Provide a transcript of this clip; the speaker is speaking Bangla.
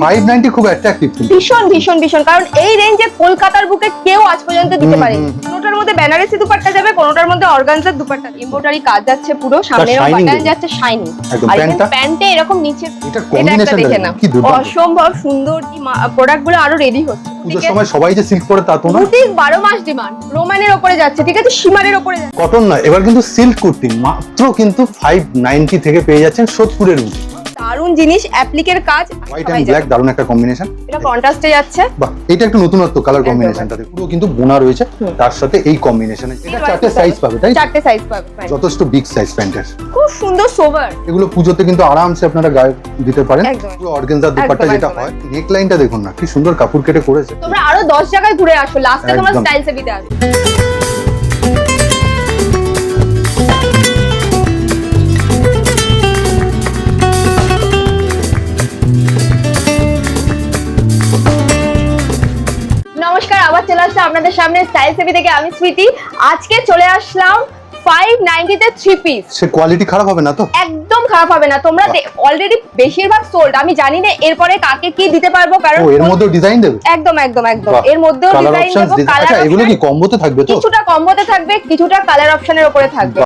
590 খুব অ্যাট্রাকটিভ কিন্তু। ভীষণ ভীষণ ভীষণ, কারণ এই রেঞ্জে কলকাতার বুকে কেউ আজ পর্যন্ত দিতে পারেনি। কোনোটার মধ্যে বেনারসি দুপাট্টা যাবে, কোনোটার মধ্যে অর্গানজার দুপাট্টা, এমব্রয়ডারি কাজ যাচ্ছে পুরো, সামনে shining বাটন দেখুন। যাচ্ছে শাইনিং, একদম, আর প্যান্টটা? প্যান্টে এরকম নিচে এটার এটা একটা combination দেখে দেখুন, না, কি দুর্দান্ত। অসম্ভব সুন্দর। প্রোডাক্ট গুলো আরো রেডি হচ্ছে। পুজোর সময় সবাই যে সিল্ক পরে তা তো না, বুটিক 12 মাস ডিমান্ড, রোমানের উপরে যাচ্ছে, ঠিক আছে, সীমারের উপরে যাচ্ছে। কটন না, এবার কিন্তু সিল্ক কুর্তি মাত্র কিন্তু 590 থেকে পেয়ে যাচ্ছেন সোদপুরের মধ্যে। দারুণ জিনিস, অ্যাপ্লিকের কাজ, হোয়াইট এন্ড ব্ল্যাক, দারুণ একটা কম্বিনেশন। এটা কন্ট্রাস্টে যাচ্ছে। বাহ, এটা একটু নতুনত্ব কালার কম্বিনেশনটাতে পুরো কিন্তু বোনা রয়েছে, তার সাথে এই কম্বিনেশনে এটা চারটে সাইজ পাবে, তাই চারটে সাইজ পাবে, যথেষ্ট বিগ সাইজ প্যান্টের। খুব সুন্দর সোভার। এগুলো পুজোতে কিন্তু আরামসে আপনারা গায়ে দিতে পারেন। একদম। পুরো অর্গানজার দুপাট্টা একদম, যেটা একদম। হয়, নেক লাইনটা দেখুন না কি সুন্দর কাপড় কেটে করেছে। তোমরা আরো 10 জায়গায় ঘুরে আসো, লাস্টে তোমরা একদম। স্টাইল সেভিতে আসো। নমস্কার, আবার চলে আসলাম আপনাদের সামনে স্টাইল সেভি থেকে, আমি সুইটি। আজকে চলে আসলাম 590 তে 3 পিস। সে কোয়ালিটি খারাপ হবে না তো? একদম খারাপ হবে না। তোমরা অলরেডি বেশিরভাগ সোল্ড, আমি জানি না এরপরে কাকে কি দিতে পারবো, কারণ ও এর মধ্যে ডিজাইন দেবে? একদম একদম একদম, বাহ, এর মধ্যেও কালার ডিজাইন অপশনস দেবো, কালার আচ্ছা এগুলো কি কম্বোতে থাকবে তো? কিছুটা কম্বোতে থাকবে, কিছুটা কালার অপশনের উপরে থাকবে।